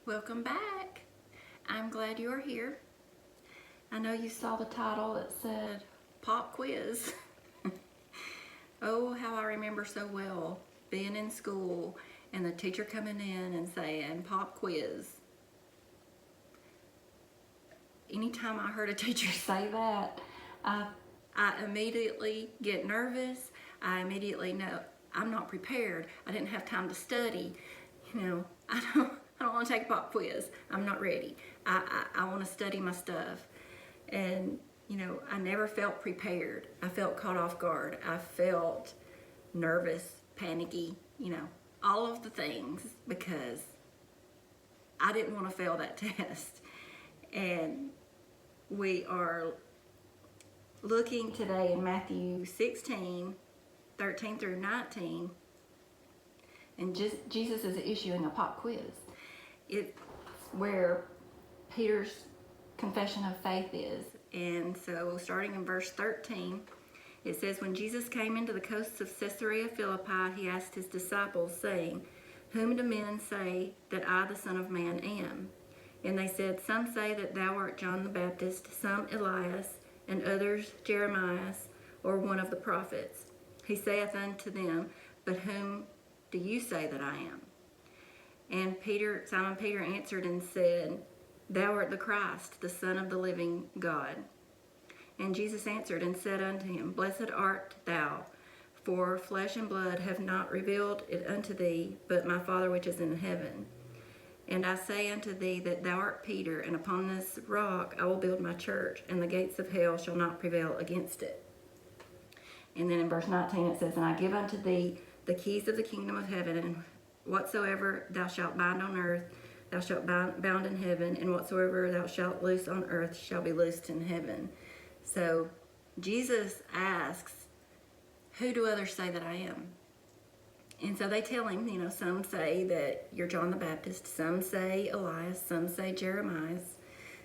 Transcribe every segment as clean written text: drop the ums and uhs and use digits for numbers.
Welcome back. I'm glad you're here. I know you saw the title that said Pop Quiz. Oh, how I remember so well being in school and the teacher coming in and saying Pop Quiz. Anytime I heard a teacher say that, I immediately get nervous. I immediately know I'm not prepared. I didn't have time to study. I don't want to take a pop quiz. I'm not ready. I want to study my stuff. And, I never felt prepared. I felt caught off guard. I felt nervous, panicky, all of the things because I didn't want to fail that test. And we are looking today in Matthew 16, 13 through 19. And Jesus is issuing a pop quiz. It's where Peter's confession of faith is. And so starting in verse 13, it says, "When Jesus came into the coasts of Caesarea Philippi, he asked his disciples, saying, 'Whom do men say that I, the Son of Man, am?' And they said, 'Some say that thou art John the Baptist, some Elias, and others Jeremiah, or one of the prophets.' He saith unto them, 'But whom do you say that I am?' And Simon Peter answered and said, 'Thou art the Christ, the Son of the living God.' And Jesus answered and said unto him, 'Blessed art thou, for flesh and blood have not revealed it unto thee, but my Father which is in heaven. And I say unto thee that thou art Peter, and upon this rock I will build my church, and the gates of hell shall not prevail against it.' And then in verse 19 it says, 'And I give unto thee the keys of the kingdom of heaven, and whatsoever thou shalt bind on earth, thou shalt bound in heaven, and whatsoever thou shalt loose on earth shall be loosed in heaven.'" So Jesus asks, "Who do others say that I am?" And so they tell him, some say that you're John the Baptist, some say Elias, some say Jeremiah,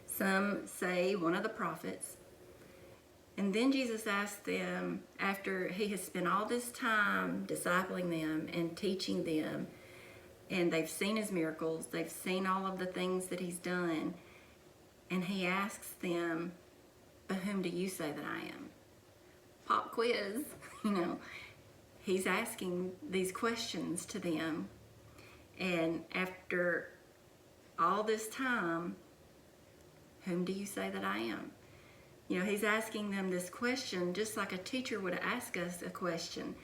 some say one of the prophets. And then Jesus asks them, after he has spent all this time discipling them and teaching them, and they've seen his miracles, they've seen all of the things that he's done, and he asks them, "But whom do you say that I am?" Pop quiz, he's asking these questions to them. And after all this time, whom do you say that I am? He's asking them this question just like a teacher would ask us a question.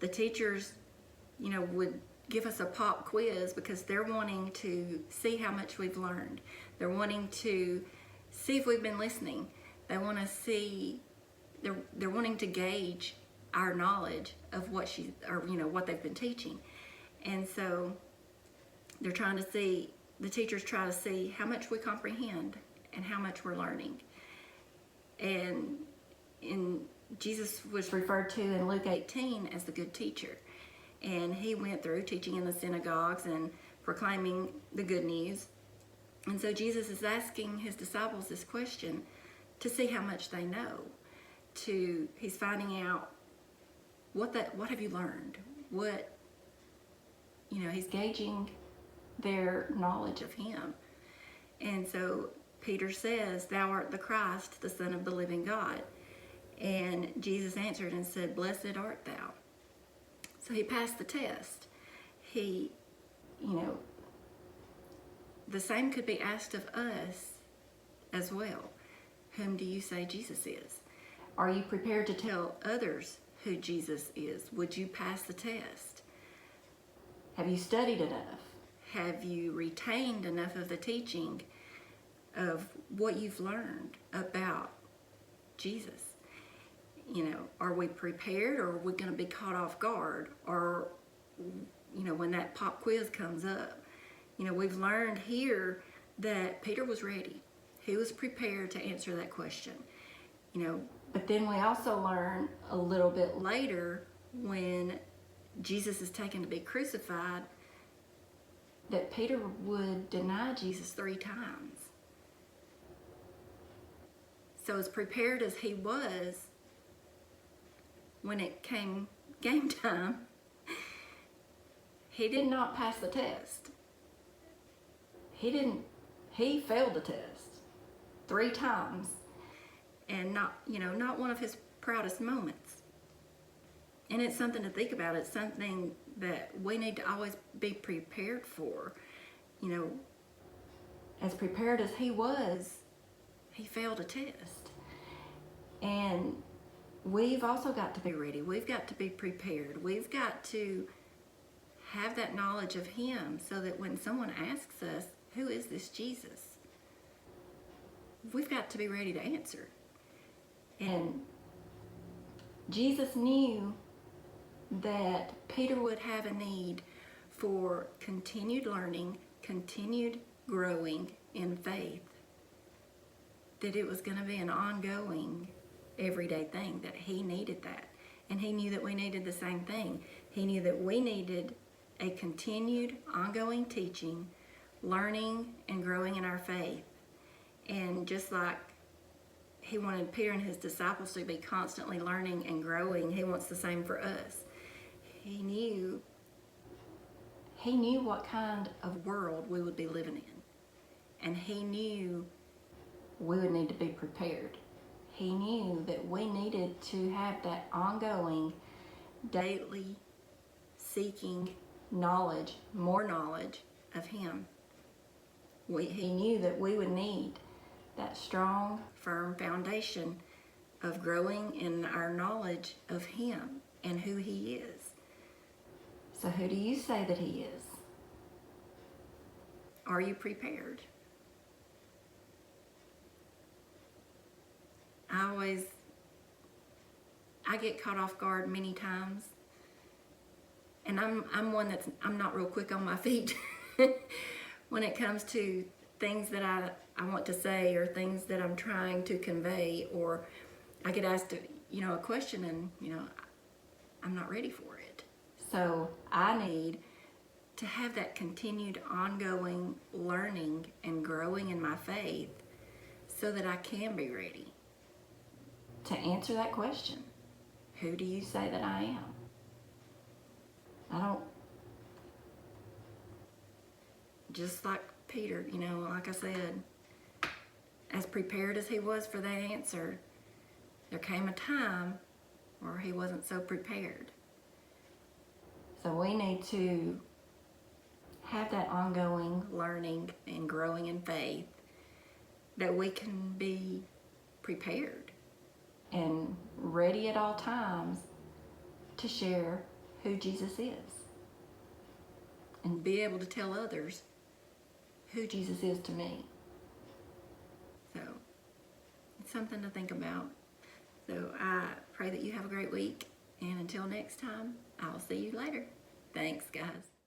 The teachers, would give us a pop quiz because they're wanting to see how much we've learned. They're wanting to see if we've been listening. They want to see, they're wanting to gauge our knowledge of what what they've been teaching. And so they're trying to see, the teachers try to see how much we comprehend and how much we're learning. And Jesus was referred to in Luke 18 as the good teacher. And he went through teaching in the synagogues and proclaiming the good news. And so Jesus is asking his disciples this question to see how much they know. He's finding out what have you learned? He's gauging their knowledge of him. And so Peter says, "Thou art the Christ, the Son of the living God." And Jesus answered and said, "Blessed art thou." So he passed the test. The same could be asked of us as well. Whom do you say Jesus is? Are you prepared to tell others who Jesus is? Would you pass the test? Have you studied enough? Have you retained enough of the teaching of what you've learned about Jesus? Are we prepared, or are we going to be caught off guard? Or, when that pop quiz comes up, we've learned here that Peter was ready. He was prepared to answer that question. But then we also learn a little bit later when Jesus is taken to be crucified that Peter would deny Jesus 3 times. So as prepared as he was, when it came game time, he did not pass the test. he failed the test 3 times, and not one of his proudest moments. And it's something to think about. It's something that we need to always be prepared for. As prepared as he was, he failed a test. And we've also got to be ready. We've got to be prepared. We've got to have that knowledge of him so that when someone asks us, who is this Jesus? We've got to be ready to answer. And Jesus knew that Peter would have a need for continued learning, continued growing in faith, that it was going to be an ongoing, everyday thing, that he needed that. And he knew that we needed the same thing. He knew that we needed a continued, ongoing teaching, learning, and growing in our faith. And just like he wanted Peter and his disciples to be constantly learning and growing, he wants the same for us. He knew what kind of world we would be living in. And he knew we would need to be prepared. He knew that we needed to have that ongoing, daily seeking knowledge, more knowledge of him. He knew that we would need that strong, firm foundation of growing in our knowledge of him and who he is. So who do you say that he is? Are you prepared? I get caught off guard many times, and I'm one I'm not real quick on my feet when it comes to things that I want to say, or things that I'm trying to convey, or I get asked a question and I'm not ready for it. So I need to have that continued ongoing learning and growing in my faith so that I can be ready to answer that question. Who do you say that I am? Just like Peter, like I said, as prepared as he was for that answer, there came a time where he wasn't so prepared. So we need to have that ongoing learning and growing in faith, that we can be prepared and ready at all times to share who Jesus is and be able to tell others who Jesus is to me. So it's something to think about. So I pray that you have a great week, and until next time, I'll see you later. Thanks, guys.